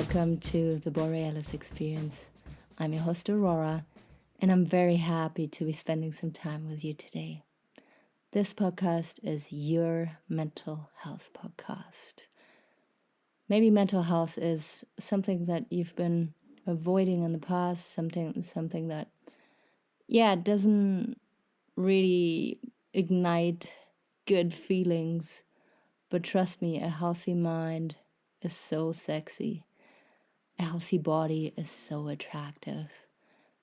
welcome to the Borealis Experience. I'm your host Aurora, and I'm very happy to be spending some time with you today. This podcast is your mental health podcast. Maybe mental health is something that you've been avoiding in the past, something that, doesn't really ignite good feelings. But trust me, a healthy mind is so sexy. A healthy body is so attractive.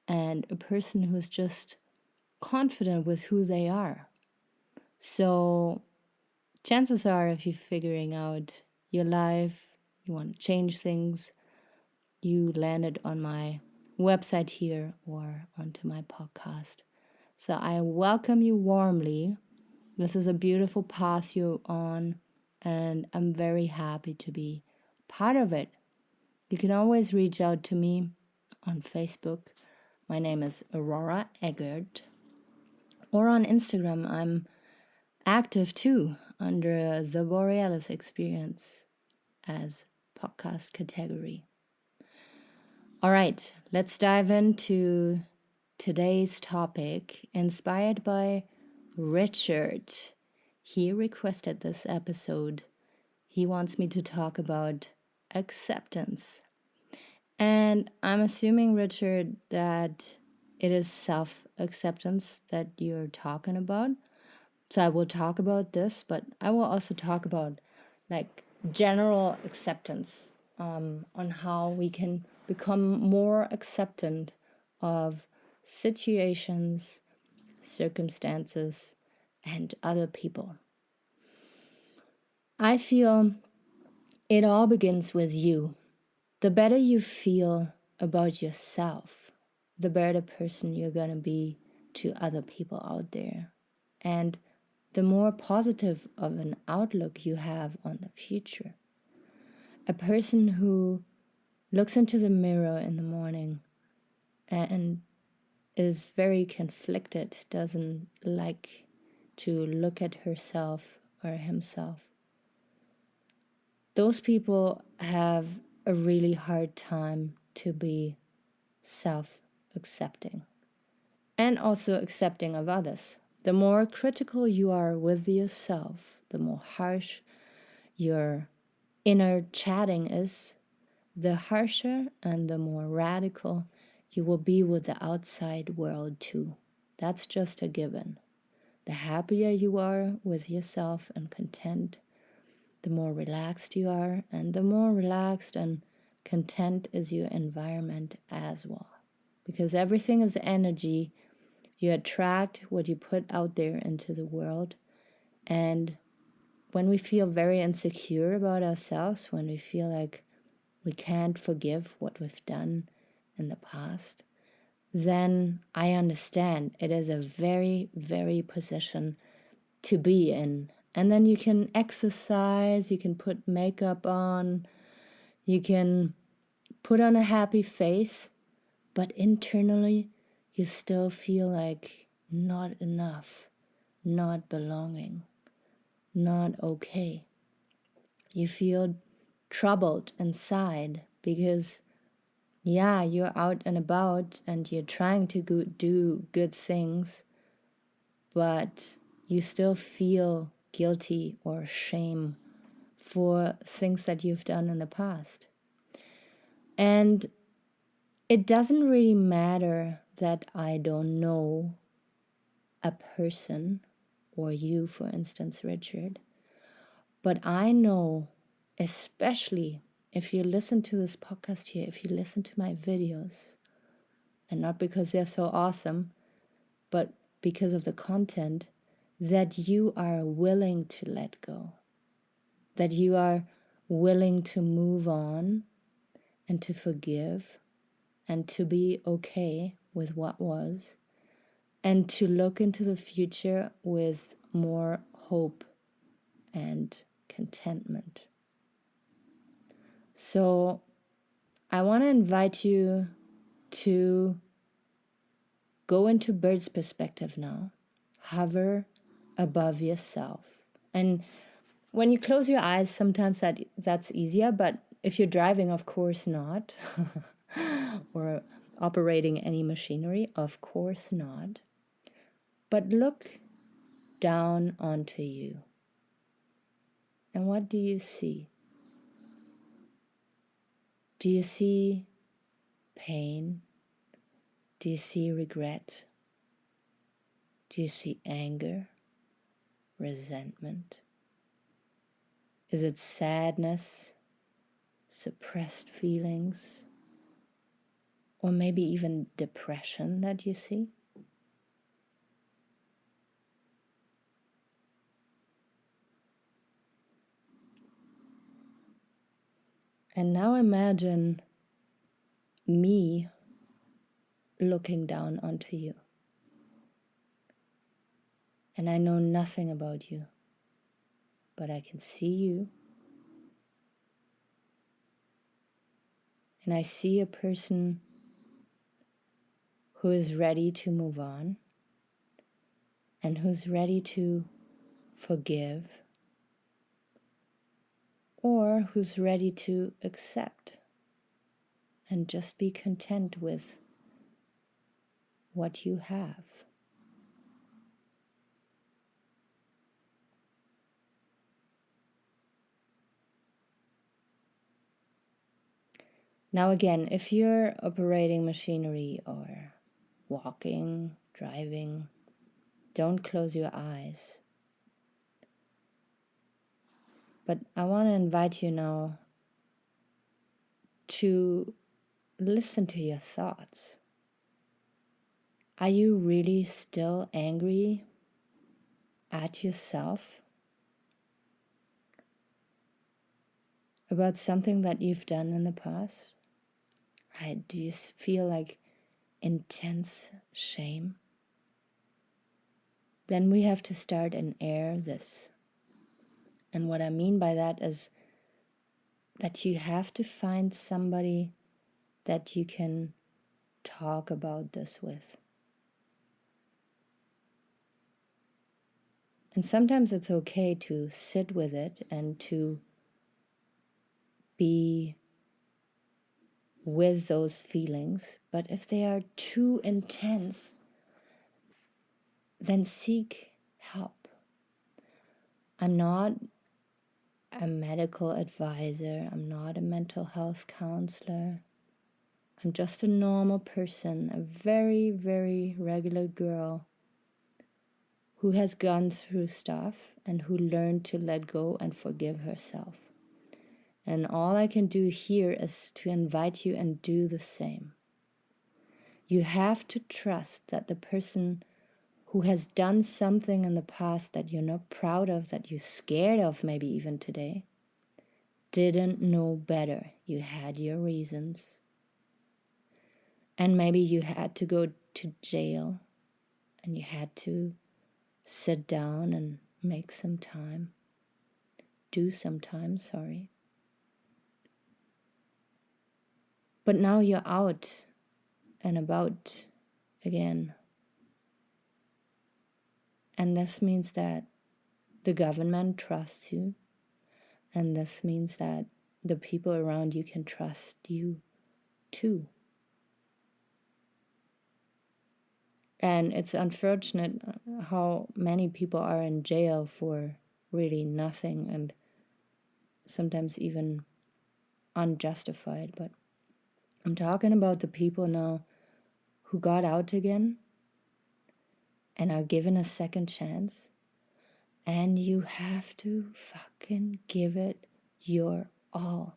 And a person who's just confident with who they are. So chances are, if you're figuring out your life, you want to change things, you landed on my website here or onto my podcast. So I welcome you warmly. This is a beautiful path you're on, and I'm very happy to be part of it. You can always reach out to me on Facebook. My name is Aurora Eggert. Or on Instagram, I'm active too under the Borealis Experience as podcast category. All right, let's dive into today's topic, inspired by Richard. He requested this episode. He wants me to talk about acceptance. And I'm assuming, Richard, that it is self-acceptance that you're talking about. So I will talk about this, but I will also talk about general acceptance on how we can become more acceptant of situations, circumstances, and other people. I feel it all begins with you. The better you feel about yourself, the better person you're going to be to other people out there. And the more positive of an outlook you have on the future. A person who looks into the mirror in the morning and is very conflicted, doesn't like to look at herself or himself. Those people have a really hard time to be self-accepting and also accepting of others. The more critical you are with yourself, the more harsh your inner chatting is, the harsher and the more radical you will be with the outside world too. That's just a given. The happier you are with yourself and content, the more relaxed you are, and the more relaxed and content is your environment as well. Because everything is energy. You attract what you put out there into the world. And when we feel very insecure about ourselves, when we feel like we can't forgive what we've done in the past, then I understand it is a very, very position to be in. And then you can exercise, you can put makeup on, you can put on a happy face, but internally you still feel like not enough, not belonging, not okay. You feel troubled inside because, you're out and about and you're trying to do good things, but you still feel guilty or shame for things that you've done in the past. And it doesn't really matter that I don't know a person, or you, for instance, Richard, but I know, especially if you listen to this podcast here, if you listen to my videos, and not because they're so awesome, but because of the content, that you are willing to let go, that you are willing to move on and to forgive and to be okay with what was and to look into the future with more hope and contentment. So I want to invite you to go into bird's perspective now. Hover above yourself. And when you close your eyes, sometimes that's easier, but If you're driving, of course not. Or operating any machinery, of course not. But look down onto you. And what do you see? Do you see pain? Do you see regret? Do you see anger? Resentment? Is it sadness? Suppressed feelings? Or maybe even depression that you see? And now imagine me looking down onto you. And I know nothing about you, but I can see you. And I see a person who is ready to move on and who's ready to forgive, or who's ready to accept and just be content with what you have. Now again, if you're operating machinery or walking, driving, don't close your eyes. But I want to invite you now to listen to your thoughts. Are you really still angry at yourself about something that you've done in the past? Do you feel like intense shame? Then we have to start and air this. And what I mean by that is that you have to find somebody that you can talk about this with. And sometimes it's okay to sit with it and to be with those feelings. But if they are too intense, then seek help. I'm not a medical advisor. I'm not a mental health counselor. I'm just a normal person, a very, very regular girl who has gone through stuff and who learned to let go and forgive herself. And all I can do here is to invite you and do the same. You have to trust that the person who has done something in the past that you're not proud of, that you're scared of maybe even today, didn't know better. You had your reasons. And maybe you had to go to jail and you had to sit down and make some time. Do some time, sorry. But now you're out and about again. And this means that the government trusts you. And this means that the people around you can trust you too. And it's unfortunate how many people are in jail for really nothing and sometimes even unjustified. But I'm talking about the people now who got out again and are given a second chance. And you have to fucking give it your all.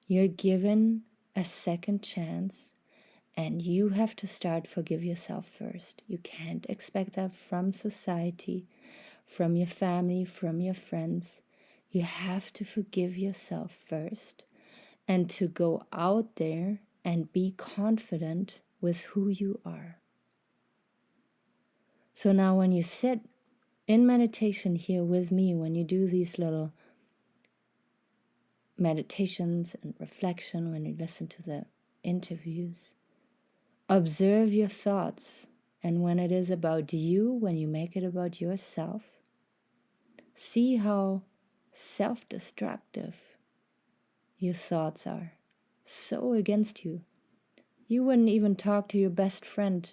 You're given a second chance and you have to start forgive yourself first. You can't expect that from society, from your family, from your friends. You have to forgive yourself first and to go out there and be confident with who you are. So now when you sit in meditation here with me, when you do these little meditations and reflection, when you listen to the interviews, observe your thoughts. And when it is about you, when you make it about yourself, see how self-destructive your thoughts are so against you. You wouldn't even talk to your best friend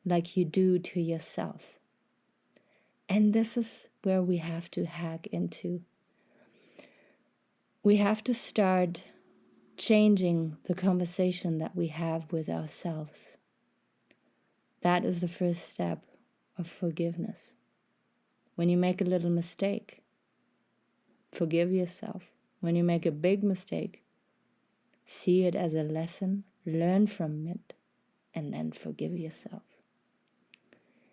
like you do to yourself. And this is where we have to hack into. We have to start changing the conversation that we have with ourselves. That is the first step of forgiveness. When you make a little mistake, forgive yourself. When you make a big mistake, see it as a lesson, learn from it, and then forgive yourself.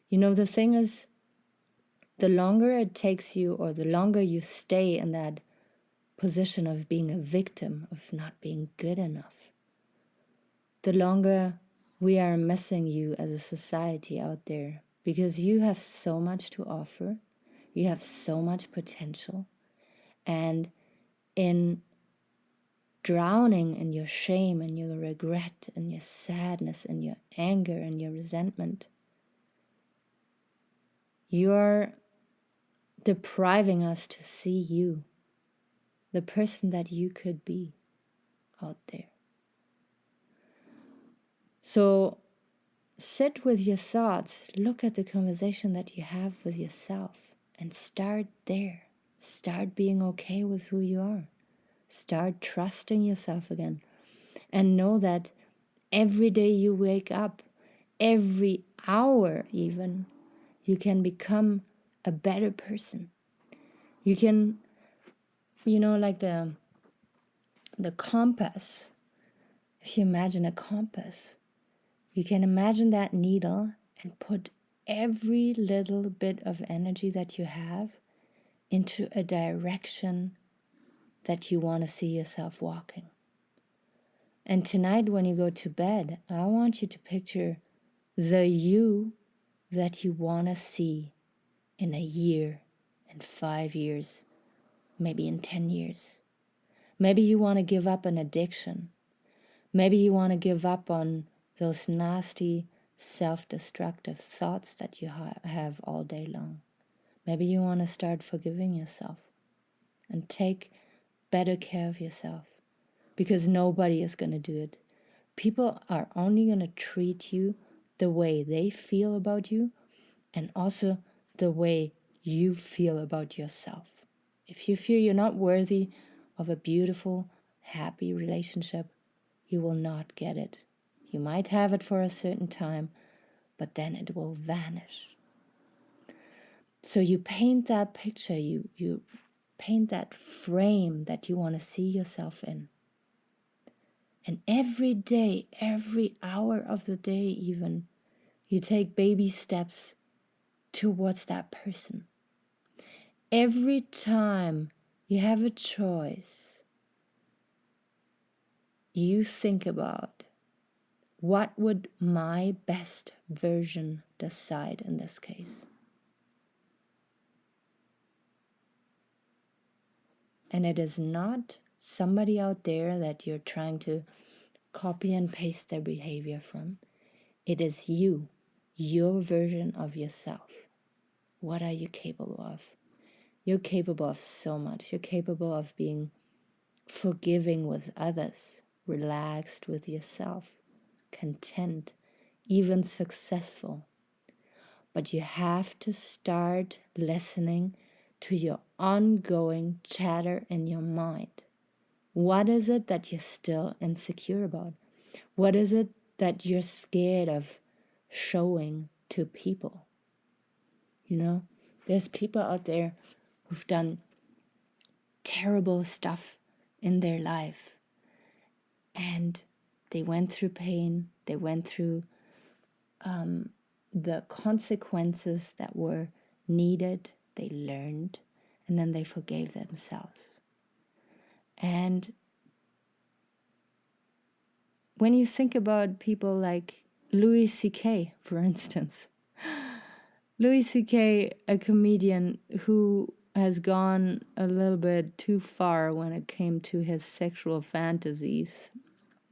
You know, the thing is, the longer it takes you, or the longer you stay in that position of being a victim, of not being good enough, the longer we are missing you as a society out there, because you have so much to offer, you have so much potential, and in drowning in your shame and your regret and your sadness and your anger and your resentment, you're depriving us to see you, the person that you could be out there. So sit with your thoughts, look at the conversation that you have with yourself, and start there. Start being okay with who you are. Start trusting yourself again. And know that every day you wake up, every hour even, you can become a better person. You can, like the compass. If you imagine a compass, you can imagine that needle and put every little bit of energy that you have into a direction that you want to see yourself walking. And tonight when you go to bed, I want you to picture the you that you want to see in a year, in 5 years, maybe in 10 years. Maybe you want to give up an addiction. Maybe you want to give up on those nasty, self-destructive thoughts that you have all day long. Maybe you want to start forgiving yourself and take better care of yourself, because nobody is going to do it. People are only going to treat you the way they feel about you, and also the way you feel about yourself. If you feel you're not worthy of a beautiful, happy relationship, you will not get it. You might have it for a certain time, but then it will vanish. So you paint that picture, you paint that frame that you want to see yourself in. And every day, every hour of the day even, you take baby steps towards that person. Every time you have a choice, you think about, what would my best version decide in this case? And it is not somebody out there that you're trying to copy and paste their behavior from. It is you, your version of yourself. What are you capable of? You're capable of so much. You're capable of being forgiving with others, relaxed with yourself, content, even successful. But you have to start listening to your ongoing chatter in your mind. What is it that you're still insecure about? What is it that you're scared of showing to people? There's people out there who've done terrible stuff in their life, and they went through pain, they went through the consequences that were needed, they learned, and then they forgave themselves. And when you think about people like Louis C.K., for instance, Louis C.K., a comedian who has gone a little bit too far when it came to his sexual fantasies.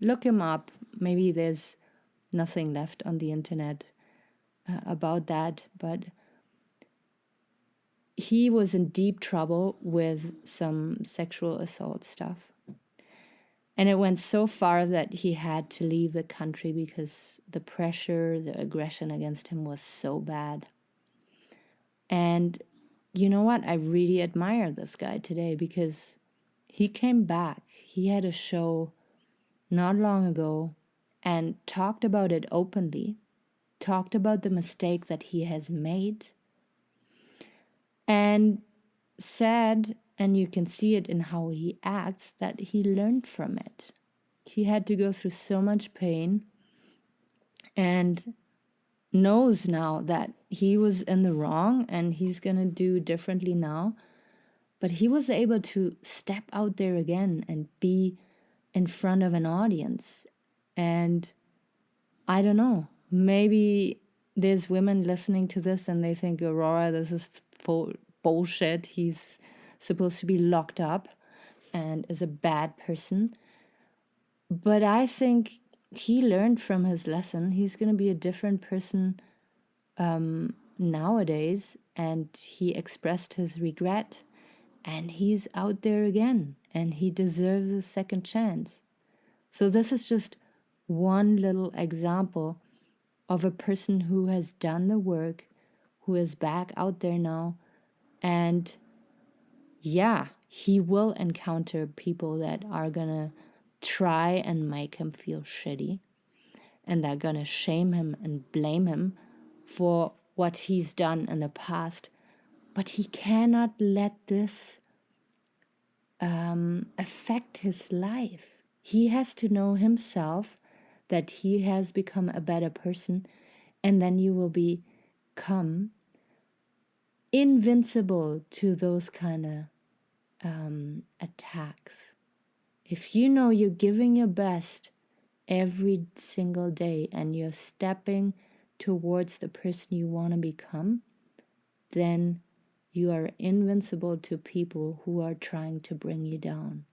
Look him up. Maybe there's nothing left on the internet about that, but he was in deep trouble with some sexual assault stuff. And it went so far that he had to leave the country because the pressure, the aggression against him was so bad. And you know what? I really admire this guy today because he came back. He had a show not long ago and talked about it openly, talked about the mistake that he has made, and said, and you can see it in how he acts, that he learned from it. He had to go through so much pain and knows now that he was in the wrong and he's going to do differently now. But he was able to step out there again and be in front of an audience. And I don't know, maybe there's women listening to this and they think, Aurora, this is full bullshit. He's supposed to be locked up and is a bad person. But I think he learned from his lesson. He's going to be a different person nowadays. And he expressed his regret. And he's out there again. And he deserves a second chance. So this is just one little example of a person who has done the work, who is back out there now. And yeah, he will encounter people that are going to try and make him feel shitty. And they're going to shame him and blame him for what he's done in the past. But he cannot let this affect his life. He has to know himself that he has become a better person, and then you will become invincible to those kind of attacks. If you know you're giving your best every single day and you're stepping towards the person you want to become, then you are invincible to people who are trying to bring you down.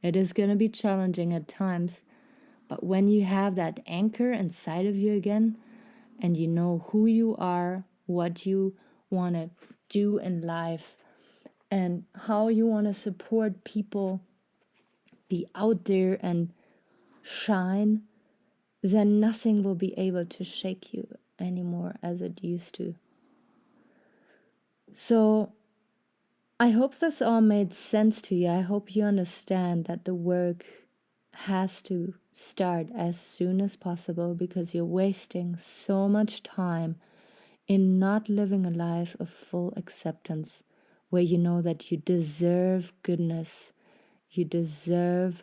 It is going to be challenging at times, but when you have that anchor inside of you again, and you know who you are, what you want to do in life, and how you want to support people be out there and shine, then nothing will be able to shake you anymore as it used to. So I hope this all made sense to you. I hope you understand that the work has to start as soon as possible because you're wasting so much time in not living a life of full acceptance where you know that you deserve goodness, you deserve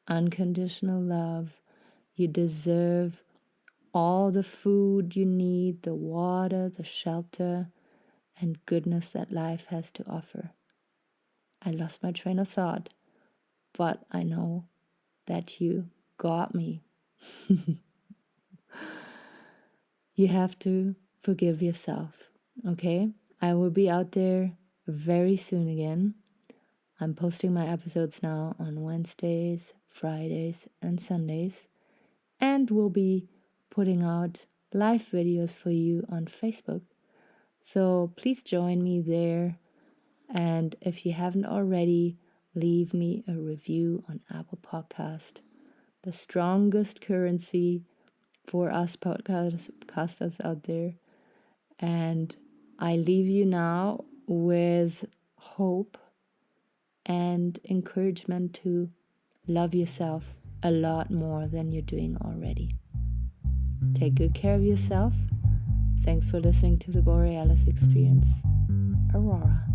unconditional love, you deserve all the food you need, the water, the shelter, and goodness that life has to offer. I lost my train of thought, but I know that you got me. You have to forgive yourself, okay? I will be out there very soon again. I'm posting my episodes now on Wednesdays, Fridays, and Sundays, and will be putting out live videos for you on Facebook. So please join me there. And if you haven't already, leave me a review on Apple Podcast, the strongest currency for us podcasters out there. And I leave you now with hope and encouragement to love yourself a lot more than you're doing already. Take good care of yourself. Thanks for listening to the Borealis Experience. Aurora.